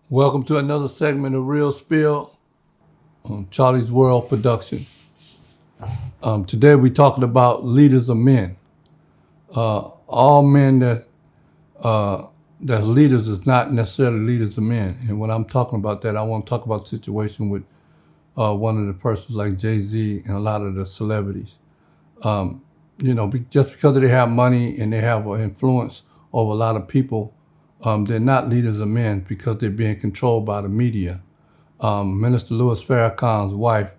Welcome to another segment of Real Spill on Charlie's World Production. Today we're talking about leaders of men. All men that's leaders is not necessarily leaders of men. And when I'm talking about that, I want to talk about the situation with one of the persons like Jay-Z and a lot of the celebrities. Just because they have money and they have influence over a lot of people, they're not leaders of men because they're being controlled by the media. Minister Louis Farrakhan's wife,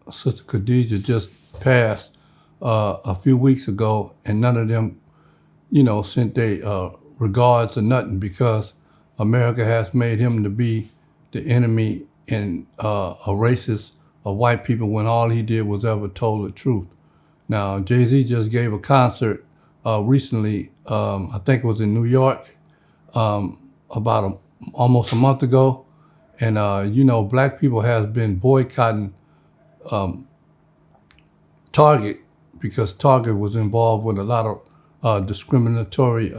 Sister Khadijah, just passed a few weeks ago, and none of them, sent their regards or nothing because America has made him to be the enemy and a racist of white people when all he did was ever told the truth. Now, Jay-Z just gave a concert recently, I think it was in New York, about almost a month ago. And, black people has been boycotting Target because Target was involved with a lot of discriminatory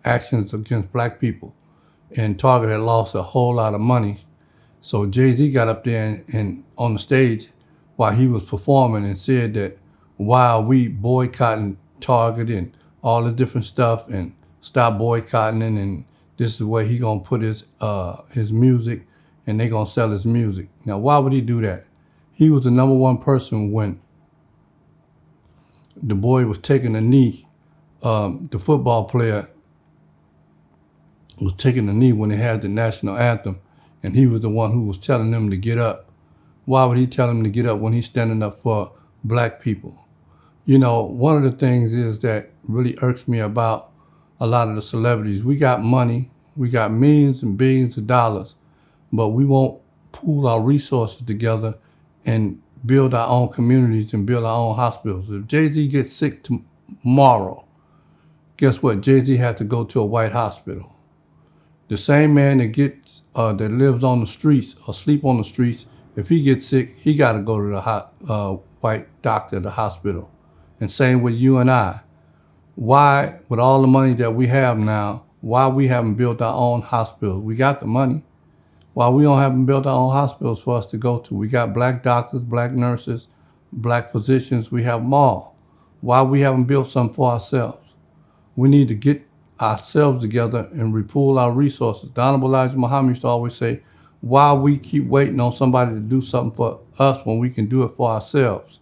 actions against black people. And Target had lost a whole lot of money. So Jay-Z got up there and on the stage while he was performing and said that why are we boycotting Target and all this different stuff and stop boycotting it, and this is where he gonna put his music and they gonna sell his music. Now, why would he do that? He was the number one person when the boy was taking a knee. The football player was taking a knee when they had the national anthem, and he was the one who was telling them to get up. Why would he tell them to get up when he's standing up for black people? One of the things is that really irks me about a lot of the celebrities. We got money, we got millions and billions of dollars, but we won't pool our resources together and build our own communities and build our own hospitals. If Jay-Z gets sick tomorrow, guess what? Jay-Z had to go to a white hospital. The same man that lives on the streets or sleep on the streets, if he gets sick, he got to go to the white doctor, the hospital. And same with you and I. Why, with all the money that we have now, why we haven't built our own hospitals? We got the money. Why we haven't built our own hospitals for us to go to? We got black doctors, black nurses, black physicians. We have them all. Why we haven't built some for ourselves? We need to get ourselves together and repool our resources. The Honorable Elijah Muhammad used to always say, why we keep waiting on somebody to do something for us when we can do it for ourselves?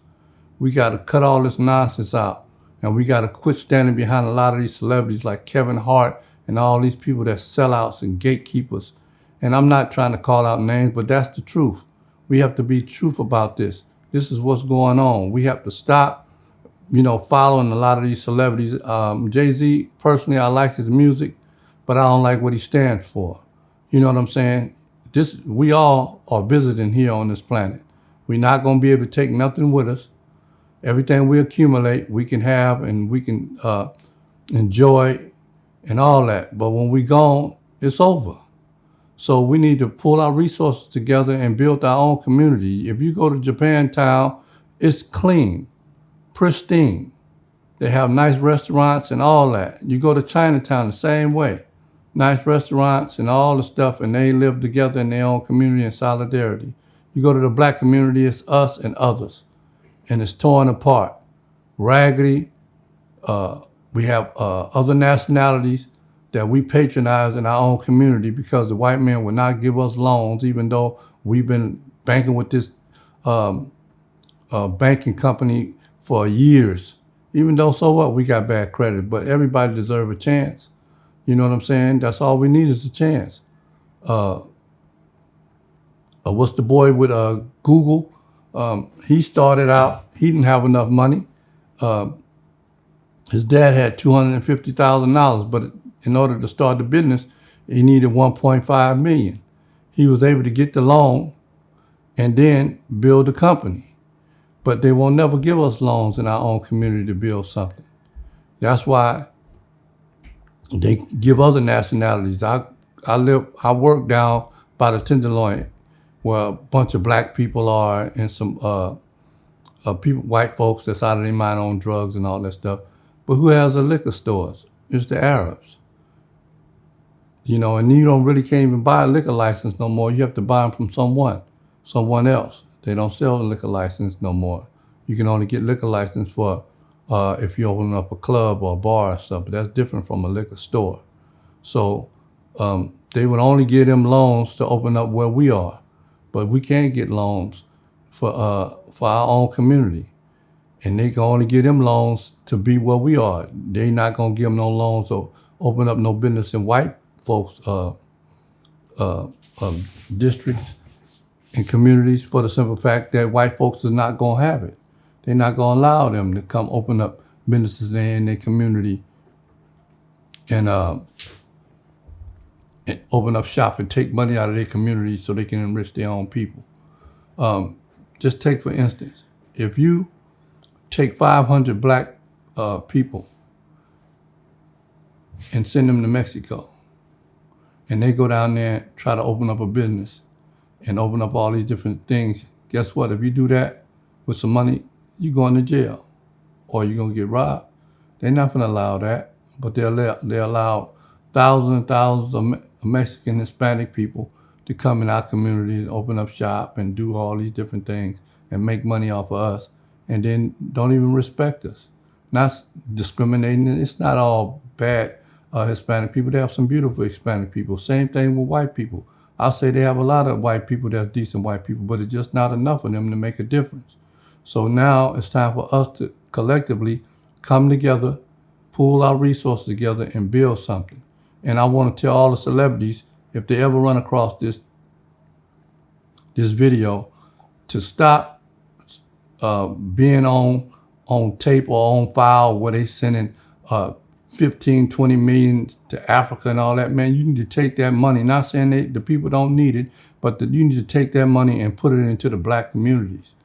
We got to cut all this nonsense out. And we got to quit standing behind a lot of these celebrities like Kevin Hart and all these people that sellouts and gatekeepers. And I'm not trying to call out names, but that's the truth. We have to be truth about this. This is what's going on. We have to stop, following a lot of these celebrities. Jay-Z, personally, I like his music, but I don't like what he stands for. You know what I'm saying? We all are visiting here on this planet. We're not going to be able to take nothing with us. Everything we accumulate, we can have and we can enjoy and all that. But when we gone, it's over. So we need to pull our resources together and build our own community. If you go to Japantown, it's clean, pristine. They have nice restaurants and all that. You go to Chinatown the same way. Nice restaurants and all the stuff, and they live together in their own community in solidarity. You go to the black community, it's us and others. And it's torn apart, raggedy. We have other nationalities that we patronize in our own community because the white man will not give us loans, even though we've been banking with this banking company for years. Even though, so what, we got bad credit, but everybody deserves a chance. You know what I'm saying? That's all we need is a chance. What's the boy with Google? He started out, he didn't have enough money. His dad had $250,000, but in order to start the business, he needed $1.5 million. He was able to get the loan and then build a company. But they will never give us loans in our own community to build something. That's why they give other nationalities. I work down by the Tenderloin, where a bunch of black people are and some people, white folks that's out of their mind on drugs and all that stuff. But who has the liquor stores? It's the Arabs. And you don't really can't even buy a liquor license no more. You have to buy them from someone else. They don't sell a liquor license no more. You can only get liquor license for if you open up a club or a bar or stuff, but that's different from a liquor store. So they would only give them loans to open up where we are, but we can't get loans for our own community. And they can only give them loans to be where we are. They not gonna give them no loans or open up no business in white folks' districts and communities for the simple fact that white folks is not gonna have it. They're not gonna allow them to come open up businesses in their community and open up shop and take money out of their community so they can enrich their own people. Just take for instance, if you take 500 black people and send them to Mexico, and they go down there and try to open up a business and open up all these different things, guess what? If you do that with some money, you're going to jail or you're going to get robbed. They're not going to allow that, but they'll allow thousands and thousands of Mexican, Hispanic people to come in our community and open up shop and do all these different things and make money off of us, and then don't even respect us. Not discriminating. It's not all bad Hispanic people. They have some beautiful Hispanic people. Same thing with white people. I'll say they have a lot of white people that's decent white people, but it's just not enough of them to make a difference. So now it's time for us to collectively come together, pool our resources together, and build something. And I want to tell all the celebrities, if they ever run across this video, to stop being on tape or on file where they sending 15, 20 million to Africa and all that. Man, you need to take that money. Not saying the people don't need it, but you need to take that money and put it into the black communities.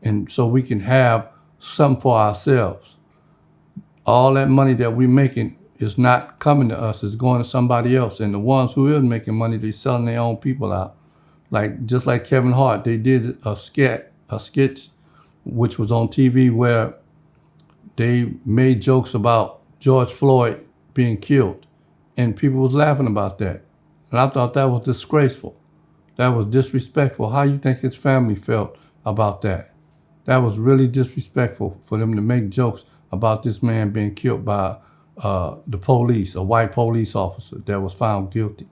And so we can have something for ourselves. All that money that we're making is not coming to us, it's going to somebody else. And the ones who is making money, they selling their own people out. Just like Kevin Hart, they did a sketch which was on TV where they made jokes about George Floyd being killed, and people was laughing about that. And I thought that was disgraceful. That was disrespectful. How you think his family felt about that? That was really disrespectful for them to make jokes about this man being killed by the police, a white police officer that was found guilty.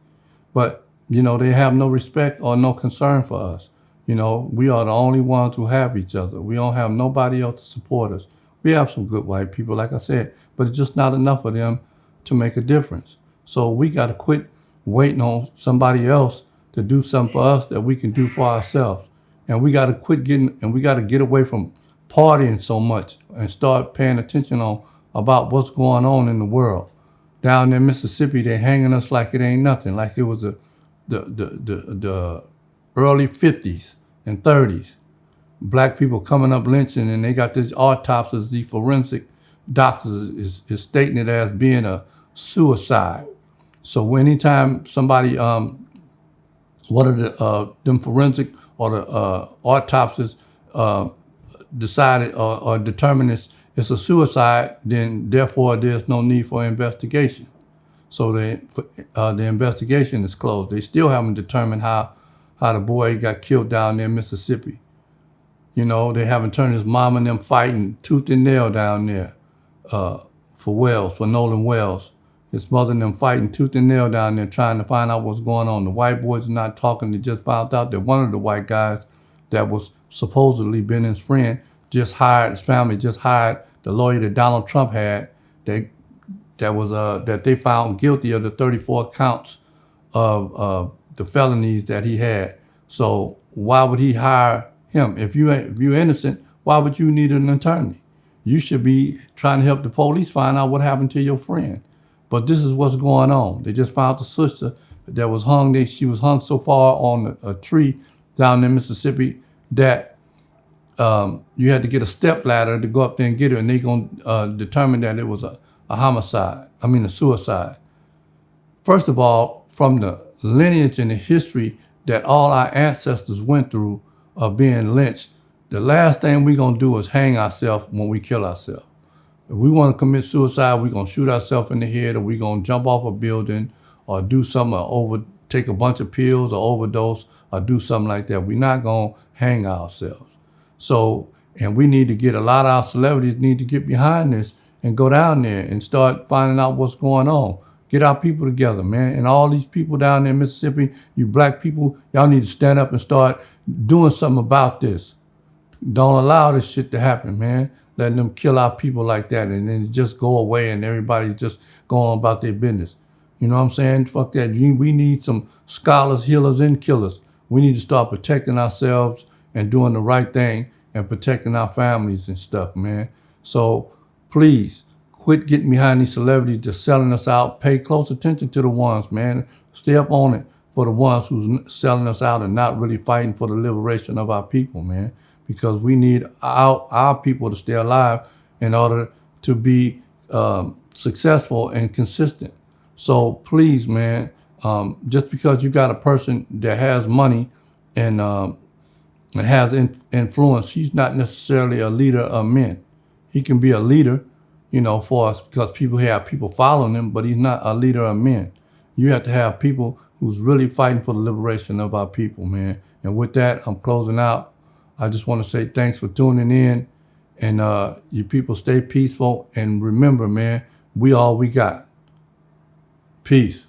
But, they have no respect or no concern for us. We are the only ones who have each other. We don't have nobody else to support us. We have some good white people, like I said, but it's just not enough of them to make a difference. So we got to quit waiting on somebody else to do something for us that we can do for ourselves. And we got to we got to get away from partying so much and start paying attention about what's going on in the world. Down in Mississippi, they're hanging us like it ain't nothing, like it was the early 50s and 30s. Black people coming up lynching, and they got these autopsies. The forensic doctors is stating it as being a suicide. So anytime somebody, one of them forensic or the autopsies decided or determined it's a suicide, then therefore there's no need for investigation. So the investigation is closed. They still haven't determined how the boy got killed down there in Mississippi. They haven't turned his mom and them fighting tooth and nail down there for Nolan Wells. His mother and them fighting tooth and nail down there trying to find out what's going on. The white boys are not talking. They just found out that one of the white guys that was supposedly been his friend his family just hired the lawyer that Donald Trump had that they found guilty of the 34 counts of the felonies that he had. So why would he hire him? If you're innocent, why would you need an attorney? You should be trying to help the police find out what happened to your friend. But this is what's going on. They just found the sister that was hung. She was hung so far on a tree down in Mississippi that you had to get a step ladder to go up there and get her, and they're going to determine that it was a suicide. First of all, from the lineage and the history that all our ancestors went through of being lynched, the last thing we're going to do is hang ourselves when we kill ourselves. If we want to commit suicide, we're going to shoot ourselves in the head, or we're going to jump off a building, or do something or take a bunch of pills or overdose or do something like that. We're not going to hang ourselves. So, and we need to get a lot of our celebrities need to get behind this and go down there and start finding out what's going on. Get our people together, man. And all these people down there in Mississippi, you black people, y'all need to stand up and start doing something about this. Don't allow this shit to happen, man. Letting them kill our people like that and then just go away and everybody's just going about their business. You know what I'm saying? Fuck that. We need some scholars, healers, and killers. We need to start protecting ourselves and doing the right thing and protecting our families and stuff, man. So please quit getting behind these celebrities just selling us out. Pay close attention to the ones, man. Stay up on it for the ones who's selling us out and not really fighting for the liberation of our people, man. Because we need our people to stay alive in order to be successful and consistent. So please, man, just because you got a person that has money and has influence, he's not necessarily a leader of men. He can be a leader, you know, for us because people have people following him, but he's not a leader of men. You have to have people who's really fighting for the liberation of our people, man. And with that, I'm closing out. I just want to say thanks for tuning in, and you people stay peaceful, and remember, man, we all we got. Peace.